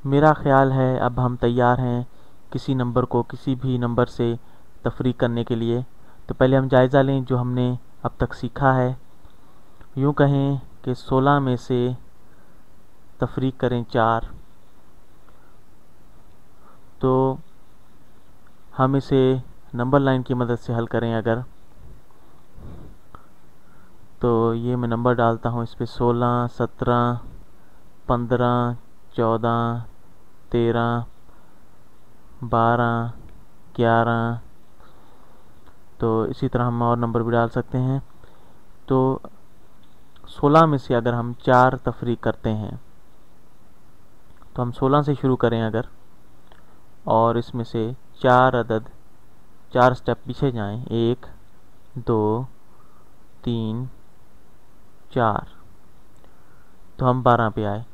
मेरा ख्याल है अब हम तैयार हैं किसी नंबर को किसी भी नंबर से तफरीक करने के लिए। तो पहले हम जायज़ा लें जो हमने अब तक सीखा है। यूँ कहें कि 16 में से तफरीक करें 4, तो हम इसे नंबर लाइन की मदद से हल करें अगर, तो ये मैं नंबर डालता हूँ इस पर 16, 17, 15, 14, 13, 12, 11। तो इसी तरह हम और नंबर भी डाल सकते हैं। तो 16 में से अगर हम 4 तफरीक करते हैं तो हम 16 से शुरू करें अगर, और इसमें से 4 अदद 4 स्टेप पीछे जाएं, 1, 2, 3, 4, तो हम 12 पे आए।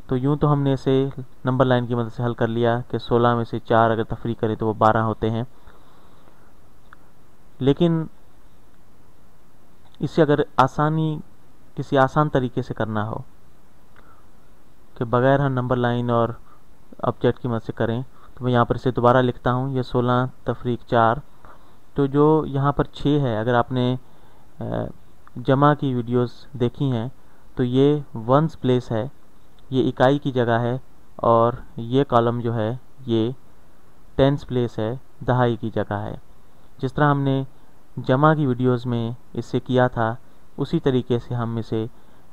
तो यूँ तो हमने इसे नंबर लाइन की मदद से हल कर लिया कि 16 में से 4 अगर तफरीक करें तो वो 12 होते हैं। लेकिन इसे अगर किसी आसान तरीके से करना हो कि बगैर हम नंबर लाइन और ऑब्जेक्ट की मदद से करें, तो मैं यहाँ पर इसे दोबारा लिखता हूँ। ये 16 तफरीक 4। तो जो यहाँ पर 6 है, अगर आपने जमा की वीडियोस देखी हैं तो ये वंस प्लेस है, ये इकाई की जगह है, और ये कॉलम जो है ये टेंस प्लेस है, दहाई की जगह है। जिस तरह हमने जमा की वीडियोस में इसे किया था उसी तरीके से हम इसे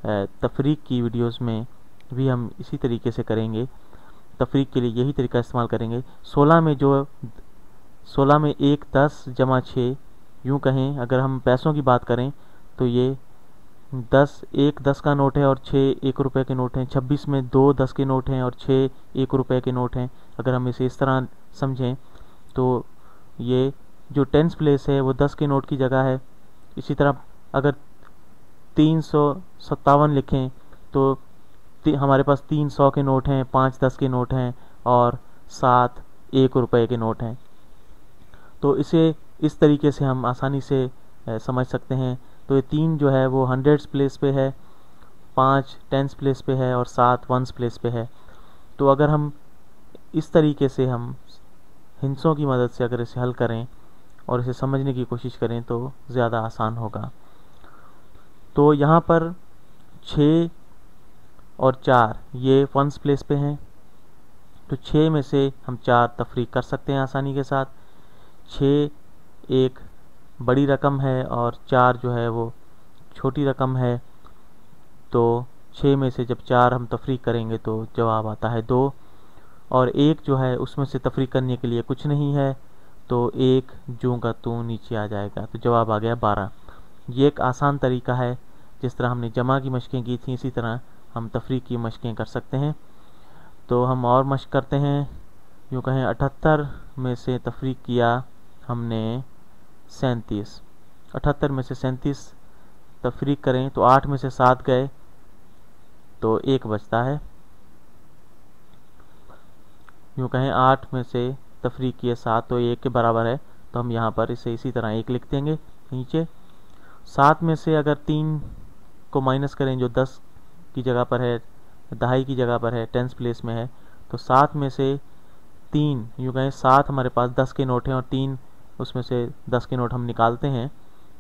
तफरीक की वीडियोस में भी हम इसी तरीके से करेंगे। तफरीक के लिए यही तरीका इस्तेमाल करेंगे। 16 में 1 10 जमा 6, यूँ कहें अगर हम पैसों की बात करें तो ये 1 10 का नोट है और 6 1 रुपए के नोट हैं। 26 में 2 10 के नोट हैं और 6 1 रुपए के नोट हैं। अगर हम इसे इस तरह समझें तो ये जो टेंस प्लेस है वो 10 के नोट की जगह है। इसी तरह अगर 357 लिखें तो हमारे पास 300 के नोट हैं, 5 10 के नोट हैं और 7 1 रुपए के नोट हैं। तो इसे इस तरीके से हम आसानी से समझ सकते हैं। तो ये 3 जो है वो हंड्रेड्स प्लेस पे है, 5 टेंस प्लेस पे है और 7 वंस प्लेस पे है। तो अगर हम इस तरीके से हम हिंसों की मदद से अगर इसे हल करें और इसे समझने की कोशिश करें तो ज़्यादा आसान होगा। तो यहाँ पर 6 और 4 ये वंस प्लेस पे हैं, तो 6 में से हम 4 तफरीक कर सकते हैं आसानी के साथ। 6 एक बड़ी रकम है और 4 जो है वो छोटी रकम है। तो 6 में से जब 4 हम तफरीक करेंगे तो जवाब आता है 2, और 1 जो है उसमें से तफरीक करने के लिए कुछ नहीं है, तो 1 जूं का तू नीचे आ जाएगा, तो जवाब आ गया 12। ये एक आसान तरीका है। जिस तरह हमने जमा की मशकें की थी इसी तरह हम तफरीक की मशकें कर सकते हैं। तो हम और मशक करते हैं। यूँ कहें 78 में से तफरीक किया हमने 37। 78 में से 37 तफरीक करें तो 8 में से 7 गए तो 1 बचता है। यूँ कहें 8 में से तफरीक किए 7 तो 1 के बराबर है, तो हम यहाँ पर इसे इसी तरह 1 लिख देंगे नीचे। 7 में से अगर 3 को माइनस करें जो 10 की जगह पर है, दहाई की जगह पर है, टेंस प्लेस में है, तो 7 में से 3, यूँ कहें 7 हमारे पास 10 के नोट हैं और 3 उसमें से 10 के नोट हम निकालते हैं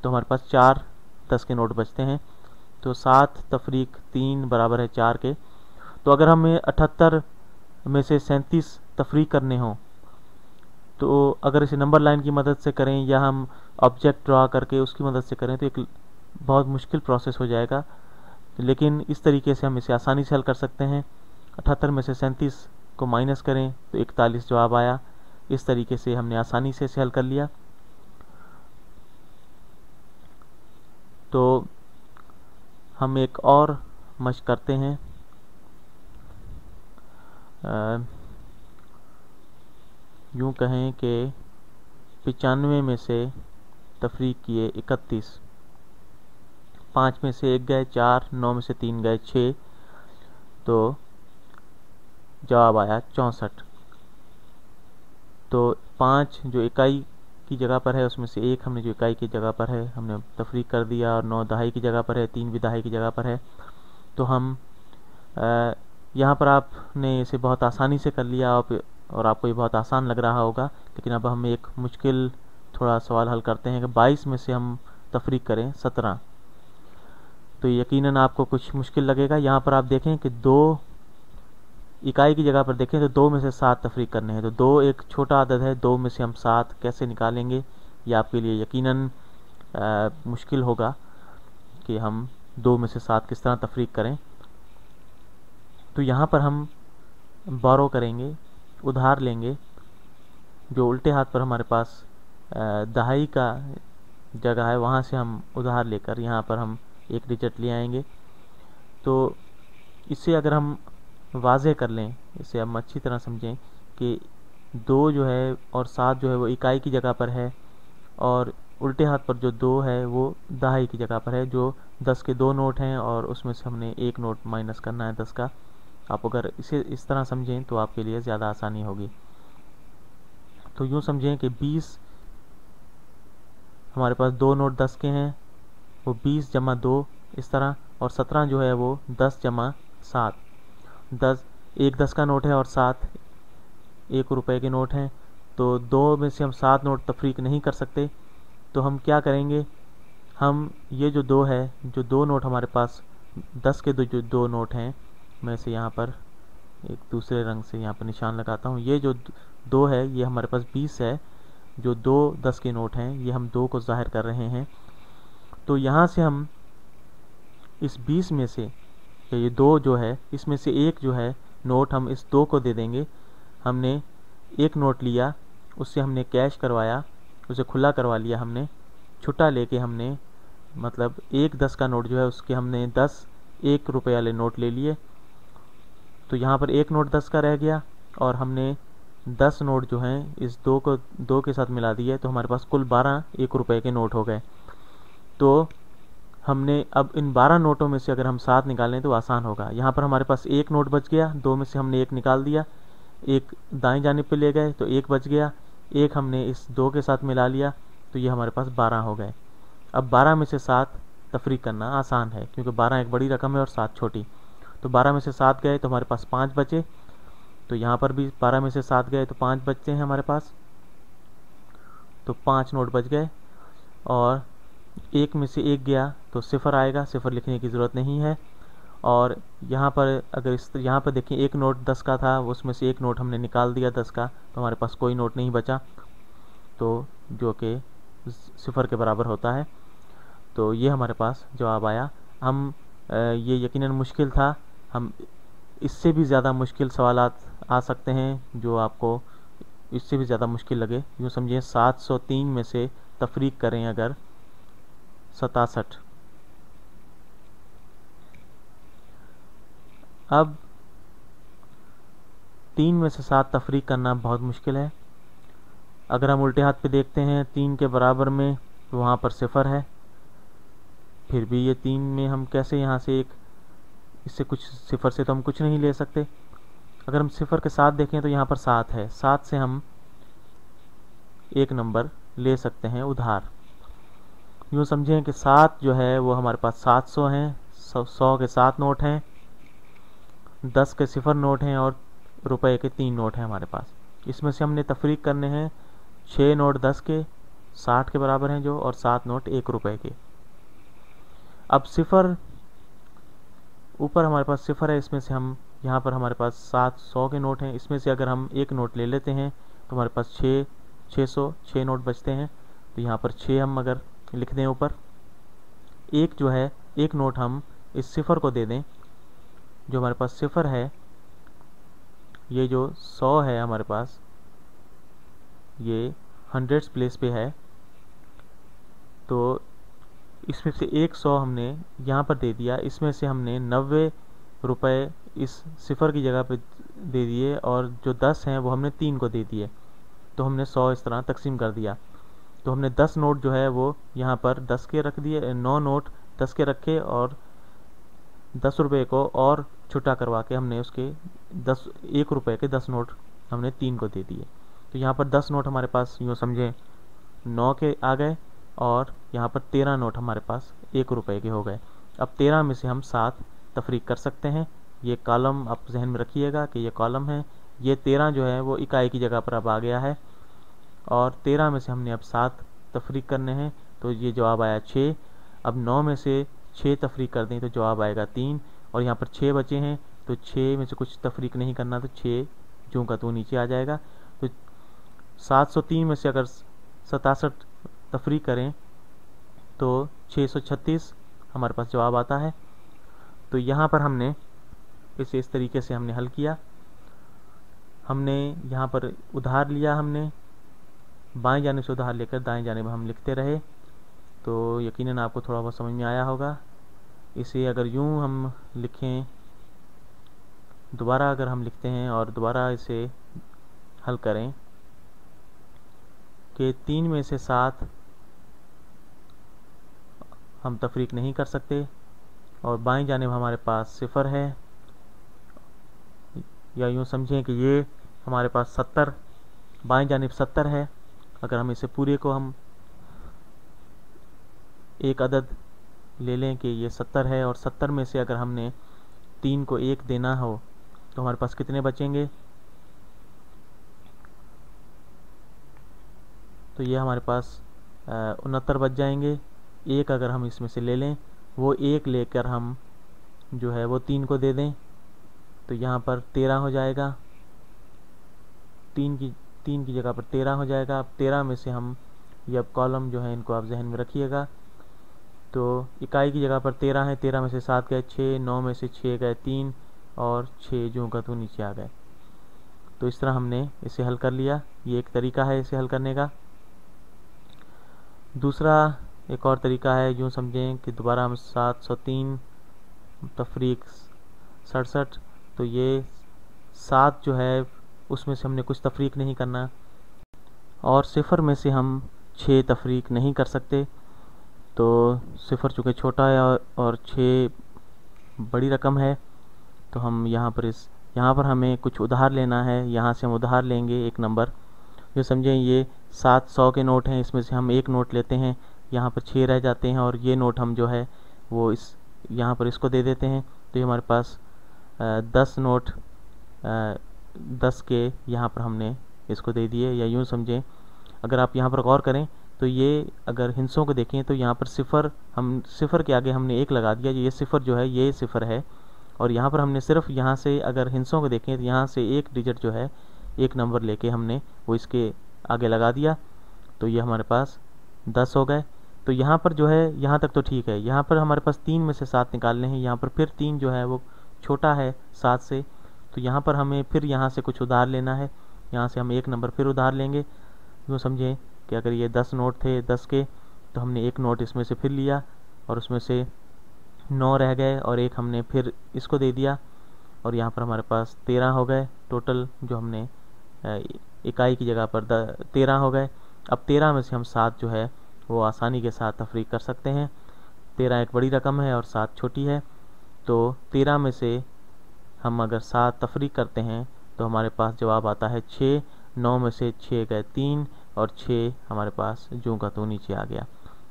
तो हमारे पास 4 10 के नोट बचते हैं। तो 7 तफरीक 3 बराबर है 4 के। तो अगर हमें 78 में से 37 तफरीक करने हों तो अगर इसे नंबर लाइन की मदद से करें या हम ऑब्जेक्ट ड्रा करके उसकी मदद से करें तो एक बहुत मुश्किल प्रोसेस हो जाएगा। लेकिन इस तरीके से हम इसे आसानी से हल कर सकते हैं। 78 में से 37 को माइनस करें तो 41 जवाब आया। इस तरीके से हमने आसानी से इसे हल कर लिया। तो हम एक और मशक करते हैं। यूँ कहें कि 95 में से तफरीक किए 31, 5 में से 1 गए 4, 9 में से 3 गए 6, तो जवाब आया 64। तो 5 जो इकाई की जगह पर है उसमें से 1 हमने जो इकाई की जगह पर है हमने तफरीक कर दिया, और 9 दहाई की जगह पर है, 3 भी दहाई की जगह पर है। तो हम यहाँ पर आपने इसे बहुत आसानी से कर लिया और आपको ये बहुत आसान लग रहा होगा। लेकिन अब हम एक मुश्किल थोड़ा सवाल हल करते हैं कि 22 में से हम तफरीक करें 17, तो यकीनन आपको कुछ मुश्किल लगेगा। यहाँ पर आप देखें कि 2 इकाई की जगह पर देखें तो 2 में से 7 तफरीक करने हैं, तो 2 एक छोटा आदद है, 2 में से हम 7 कैसे निकालेंगे, ये आपके लिए यकीनन मुश्किल होगा कि हम 2 में से 7 किस तरह तफरीक करें। तो यहाँ पर हम बोरो करेंगे, उधार लेंगे, जो उल्टे हाथ पर हमारे पास दहाई का जगह है वहाँ से हम उधार लेकर यहाँ पर हम एक डिजिट ले आएंगे। तो इससे अगर हम वाज़े कर लें, इसे हम अच्छी तरह समझें कि 2 जो है और 7 जो है वो इकाई की जगह पर है, और उल्टे हाथ पर जो 2 है वो दहाई की जगह पर है, जो 10 के 2 नोट हैं और उसमें से हमने एक नोट माइनस करना है 10 का। आप अगर इसे इस तरह समझें तो आपके लिए ज़्यादा आसानी होगी। तो यूँ समझें कि 20 हमारे पास 2 नोट 10 के हैं, वो 20 जमा 2 इस तरह, और 17 जो है वो 10 जमा 7, 10 एक 10 का नोट है और 7 1 रुपए के नोट हैं। तो 2 में से हम 7 नोट तफरीक नहीं कर सकते, तो हम क्या करेंगे, हम ये जो 2 है, जो 2 नोट हमारे पास 10 के जो 2 नोट हैं, मैं इसे यहाँ पर एक दूसरे रंग से यहाँ पर निशान लगाता हूँ। ये जो 2 है ये हमारे पास 20 है, जो 2 10 के नोट हैं ये हम 2 को ज़ाहिर कर रहे हैं। तो यहाँ से हम इस 20 में से ये 2 जो है इसमें से एक जो है नोट हम इस 2 को दे देंगे। हमने एक नोट लिया, उससे हमने कैश करवाया, उसे खुला करवा लिया, हमने छुट्टा लेके हमने मतलब एक 10 का नोट जो है उसके हमने 10 1 रुपये वाले नोट ले लिए। तो यहाँ पर एक नोट 10 का रह गया और हमने 10 नोट जो हैं इस 2 को 2 के साथ मिला दिए, तो हमारे पास कुल 12 1 रुपये के नोट हो गए। तो हमने अब इन 12 नोटों में से अगर हम 7 निकालें तो आसान होगा। यहाँ पर हमारे पास एक नोट बच गया, 2 में से हमने एक निकाल दिया, एक दाएं जानिब पे ले गए तो एक बच गया, एक हमने इस 2 के साथ मिला लिया, तो ये हमारे पास 12 हो गए। अब 12 में से 7 तफरीक करना आसान है क्योंकि 12 एक बड़ी रकम है और 7 छोटी। तो 12 में से 7 गए तो हमारे पास 5 बचे, तो यहाँ पर भी 12 में से 7 गए तो 5 बचते हैं हमारे पास, तो 5 नोट बच गए। और एक में से एक गया तो 0 आएगा, 0 लिखने की ज़रूरत नहीं है। और यहाँ पर अगर यहाँ पर देखें एक नोट 10 का था, उसमें से एक नोट हमने निकाल दिया 10 का, तो हमारे पास कोई नोट नहीं बचा, तो जो कि 0 के बराबर होता है। तो ये हमारे पास जवाब आया। हम ये यकीनन मुश्किल था, हम इससे भी ज़्यादा मुश्किल सवालात आ सकते हैं जो आपको इससे भी ज़्यादा मुश्किल लगे। यूँ समझिए 703 में से तफरीक करें अगर 67। अब 3 में से 7 तफरीक करना बहुत मुश्किल है। अगर हम उल्टे हाथ पे देखते हैं 3 के बराबर में तो वहाँ पर 0 है, फिर भी ये 3 में हम कैसे यहाँ से एक इससे कुछ 0 से तो हम कुछ नहीं ले सकते। अगर हम 0 के साथ देखें तो यहाँ पर 7 है, 7 से हम एक नंबर ले सकते हैं उधार। यूँ समझें कि 7 जो है वो हमारे पास 700 हैं, 100 के 7 नोट हैं, 10 के 0 नोट हैं और रुपए के 3 नोट हैं हमारे पास। इसमें से हमने तफरीक करने हैं 6 नोट 10 के 60 के बराबर हैं जो, और 7 नोट 1 रुपए के। अब 0 ऊपर हमारे पास 0 है, इसमें से हम यहाँ पर हमारे पास 700 के नोट हैं, इसमें से अगर हम एक नोट ले लेते हैं तो हमारे पास 6 नोट बचते हैं। तो यहाँ पर 6 हम अगर लिख दें ऊपर, एक जो है एक नोट हम इस 0 को दे दें, जो हमारे पास 0 है, ये जो 100 है हमारे पास ये 100 प्लेस पे है, तो इसमें से एक 100 हमने यहाँ पर दे दिया, इसमें से हमने 90 रुपए इस 0 की जगह पे दे दिए, और जो 10 हैं वो हमने 3 को दे दिए, तो हमने 100 इस तरह तकसीम कर दिया। तो हमने 10 नोट जो है वो यहाँ पर 10 के रख दिए, 9 नोट 10 के रखे, और 10 रुपये को और छुट्टा करवा के हमने उसके 1 रुपये के 10 नोट हमने 3 को दे दिए। तो यहाँ पर 10 नोट हमारे पास यूँ समझें 9 के आ गए, और यहाँ पर 13 नोट हमारे पास 1 रुपये के हो गए। अब 13 में से हम 7 तफरीक कर सकते हैं। ये कॉलम आप जहन में रखिएगा कि ये कॉलम है। ये 13 जो है वो इकाई की जगह पर अब आ गया है, और 13 में से हमने अब 7 तफरीक करने हैं, तो ये जवाब आया 6। अब 9 में से 6 तफरीक कर दें तो जवाब आएगा 3, और यहाँ पर 6 बचे हैं, तो 6 में से कुछ तफरीक नहीं करना, तो 6 जो का तो नीचे आ जाएगा। तो 703 में से अगर 67 तफरीक करें तो 636 हमारे पास जवाब आता है। तो यहाँ पर हमने इसे इस तरीके से हमने हल किया। हमने यहाँ पर उधार लिया, हमने बाएं जानिब से उधार लेकर दाएं जानिब हम लिखते रहे, तो यकीनन आपको थोड़ा बहुत समझ में आया होगा। इसे अगर यूं हम लिखें, दोबारा अगर हम लिखते हैं और दोबारा इसे हल करें कि 3 में से 7 हम तफरीक नहीं कर सकते, और बाएं जानिब हमारे पास 0 है, या यूं समझें कि ये हमारे पास 70, बाएं जानिब 70 है। अगर हम इसे पूरे को हम एक अदद ले लें कि ये 70 है, और 70 में से अगर हमने 3 को 1 देना हो तो हमारे पास कितने बचेंगे? तो ये हमारे पास 69 बच जाएंगे। एक अगर हम इसमें से ले लें, वो 1 लेकर हम जो है वो 3 को दे दें, तो यहाँ पर 13 हो जाएगा। 3 की जगह पर 13 हो जाएगा। अब 13 में से हम ये अब कॉलम जो है इनको आप जहन में रखिएगा, तो इकाई की जगह पर 13 है, 13 में से 7 गए 6, 9 में से 6 गए 3, और 6 जो का तो नीचे आ गए। तो इस तरह हमने इसे हल कर लिया। ये एक तरीका है इसे हल करने का। दूसरा एक और तरीका है, यूँ समझें कि दोबारा हम 703 तफरीक 67, तो ये 7 जो है उसमें से हमने कुछ तफरीक नहीं करना, और 0 में से हम 6 तफरीक नहीं कर सकते। तो 0 चूँकि छोटा है और 6 बड़ी रकम है, तो हम यहाँ पर हमें कुछ उधार लेना है। यहाँ से हम उधार लेंगे एक नंबर, जो समझें ये 700 के नोट हैं, इसमें से हम एक नोट लेते हैं, यहाँ पर 6 रह जाते हैं, और ये नोट हम जो है वो यहाँ पर इसको दे देते हैं। तो ये हमारे पास 10 नोट 10 के यहाँ पर हमने इसको दे दिए। या यूँ समझें, अगर आप यहाँ पर गौर करें तो ये अगर हिस्सों को देखें तो यहाँ पर 0 के आगे हमने 1 लगा दिया, ये 0 जो है ये 0 है, और यहाँ पर हमने सिर्फ यहाँ से अगर हिस्सों को देखें तो यहाँ से एक डिजिट जो है एक नंबर लेके हमने वो इसके आगे लगा दिया, तो ये हमारे पास 10 हो गए। तो यहाँ पर जो है यहाँ तक तो ठीक है। यहाँ पर हमारे पास 3 में से 7 निकालने हैं, यहाँ पर फिर 3 जो है वो छोटा है 7 से, तो यहाँ पर हमें फिर यहाँ से कुछ उधार लेना है। यहाँ से हम एक नंबर फिर उधार लेंगे। यूँ समझें कि अगर ये 10 नोट थे 10 के, तो हमने एक नोट इसमें से फिर लिया, और उसमें से 9 रह गए, और एक हमने फिर इसको दे दिया, और यहाँ पर हमारे पास 13 हो गए टोटल, जो हमने इकाई की जगह पर 13 हो गए। अब 13 में से हम 7 जो है वो आसानी के साथ तफरीक कर सकते हैं। 13 एक बड़ी रकम है और 7 छोटी है, तो 13 में से हम अगर 7 तफरीक करते हैं तो हमारे पास जवाब आता है 6। 9 में से 6 गए 3, और 6 हमारे पास जो का तो नीचे आ गया।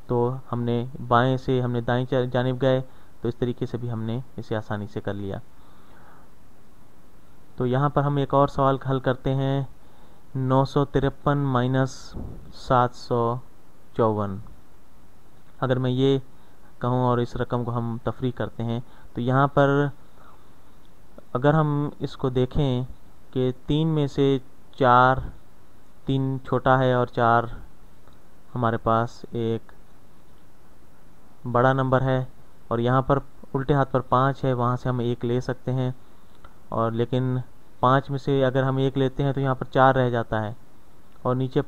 तो हमने बाएं से हमने दाएं जानिब गए, तो इस तरीके से भी हमने इसे आसानी से कर लिया। तो यहाँ पर हम एक और सवाल हल करते हैं। 953 माइनस 754, अगर मैं ये कहूँ और इस रकम को हम तफरीक करते हैं, तो यहाँ पर अगर हम इसको देखें कि 3 में से 4, 3 छोटा है और 4 हमारे पास एक बड़ा नंबर है, और यहाँ पर उल्टे हाथ पर 5 है, वहाँ से हम 1 ले सकते हैं, और लेकिन 5 में से अगर हम 1 लेते हैं तो यहाँ पर 4 रह जाता है, और नीचे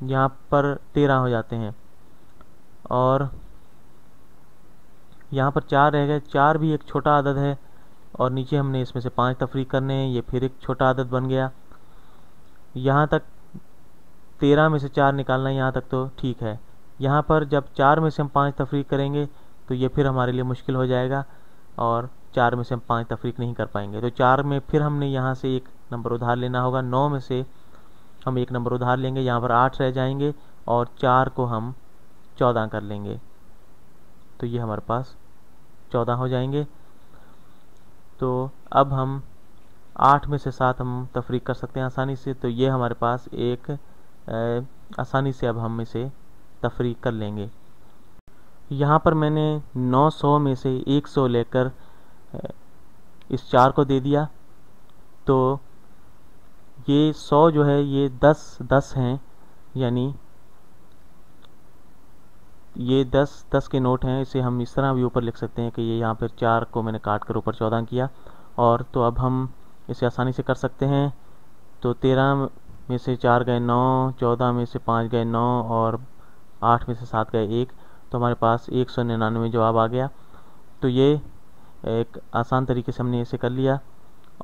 यहाँ पर 13 हो जाते हैं, और यहाँ पर 4 रह गए। 4 भी एक छोटा आदद है, और नीचे हमने इसमें से 5 तफरीक करने हैं, ये फिर एक छोटा आदद बन गया। यहाँ तक 13 में से 4 निकालना, यहाँ तक तो ठीक है। यहाँ पर जब 4 में से हम 5 तफरीक करेंगे तो ये फिर हमारे लिए मुश्किल हो जाएगा, और 4 में से हम 5 तफरीक नहीं कर पाएंगे। तो 4 में फिर हमने यहाँ से एक नंबर उधार लेना होगा। 9 में से हम एक नंबर उधार लेंगे, यहाँ पर 8 रह जाएंगे, और 4 को हम 14 कर लेंगे, तो ये हमारे पास 14 हो जाएंगे। तो अब हम 8 में से 7 हम तफरीक कर सकते हैं आसानी से। तो ये हमारे पास एक आसानी से अब हम इसे तफरीक कर लेंगे। यहाँ पर मैंने 900 में से 100 लेकर इस 4 को दे दिया। तो ये 100 जो है ये 10 हैं, यानी ये 10 के नोट हैं। इसे हम इस तरह भी ऊपर लिख सकते हैं कि ये यहाँ पर 4 को मैंने काट कर ऊपर 14 किया। और तो अब हम इसे आसानी से कर सकते हैं। तो 13 में से 4 गए 9, 14 में से 5 गए 9 और 8 में से 7 गए 1। तो हमारे पास 199 जवाब आ गया। तो ये एक आसान तरीके से हमने इसे कर लिया।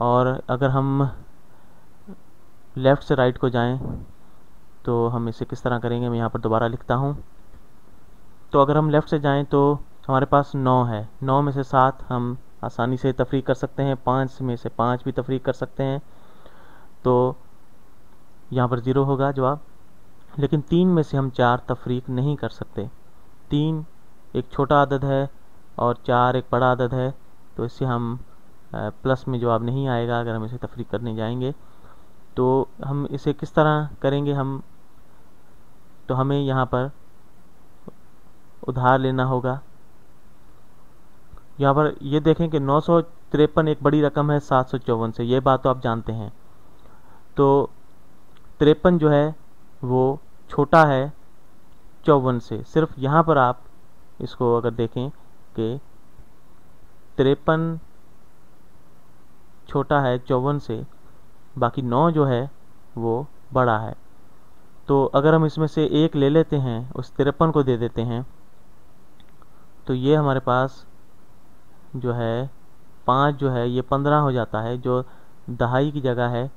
और अगर हम लेफ़्ट से राइट को जाएं तो हम इसे किस तरह करेंगे, मैं यहाँ पर दोबारा लिखता हूँ। तो अगर हम लेफ़्ट से जाएं तो हमारे पास 9 है। 9 में से 7 हम आसानी से तफरीक कर सकते हैं। 5 में से 5 भी तफरीक कर सकते हैं। तो यहाँ पर 0 होगा जवाब। लेकिन 3 में से हम 4 तफरीक नहीं कर सकते। 3 एक छोटा अदद है और 4 एक बड़ा अदद है। तो इससे हम प्लस में जवाब नहीं आएगा अगर हम इसे तफरीक करने जाएंगे। तो हम इसे किस तरह करेंगे, तो हमें यहाँ पर उधार लेना होगा। यहाँ पर ये देखें कि 953 एक बड़ी रकम है 754 से, ये बात तो आप जानते हैं। तो 53 जो है वो छोटा है 54 से। सिर्फ यहाँ पर आप इसको अगर देखें कि 53 छोटा है 54 से, बाकी 9 जो है वो बड़ा है। तो अगर हम इसमें से एक ले लेते हैं, उस 53 को दे देते हैं, तो ये हमारे पास जो है 5 जो है ये 15 हो जाता है, जो दहाई की जगह है।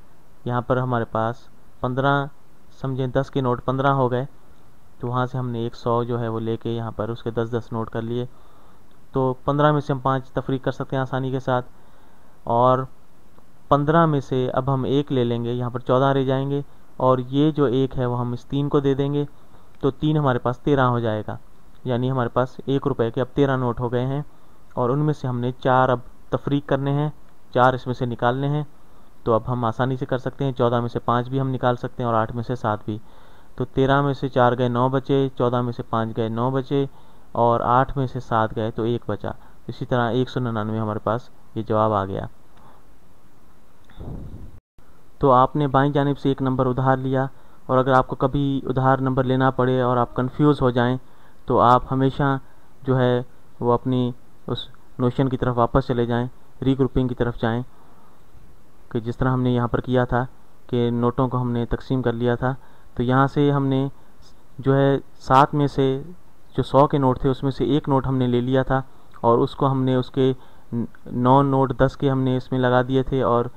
यहाँ पर हमारे पास 15, समझें 10 के नोट 15 हो गए। तो वहाँ से हमने 100 जो है वो लेके यहाँ पर उसके 10-10 नोट कर लिए। तो 15 में से हम 5 तफरीक कर सकते हैं आसानी के साथ। और 15 में से अब हम 1 ले लेंगे, यहाँ पर 14 रह जाएंगे। और ये जो 1 है वो हम इस 3 को दे देंगे। तो 3 हमारे पास 13 हो जाएगा, यानी हमारे पास 1 रुपये के अब 13 नोट हो गए हैं। और उनमें से हमने 4 अब तफरीक करने हैं, 4 इसमें से निकालने हैं। तो अब हम आसानी से कर सकते हैं। 14 में से 5 भी हम निकाल सकते हैं और 8 में से 7 भी। तो 13 में से 4 गए 9 बचे, 14 में से 5 गए 9 बचे और 8 में से 7 गए तो 1 बचा। इसी तरह 199 हमारे पास ये जवाब आ गया। तो आपने बाईं जानिब से एक नंबर उधार लिया। और अगर आपको कभी उधार नंबर लेना पड़े और आप कंफ्यूज हो जाएं तो आप हमेशा जो है वो अपनी उस नोशन की तरफ वापस चले जाएं, रीग्रुपिंग की तरफ जाएं, कि जिस तरह हमने यहाँ पर किया था कि नोटों को हमने तकसीम कर लिया था। तो यहाँ से हमने जो है 7 में से जो 100 के नोट थे उसमें से 1 नोट हमने ले लिया था और उसको हमने उसके 9 नोट 10 के हमने इसमें लगा दिए थे और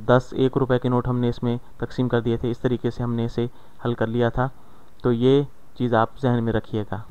10 1 रुपये के नोट हमने इसमें तकसीम कर दिए थे। इस तरीके से हमने इसे हल कर लिया था। तो ये चीज़ आप जहन में रखिएगा।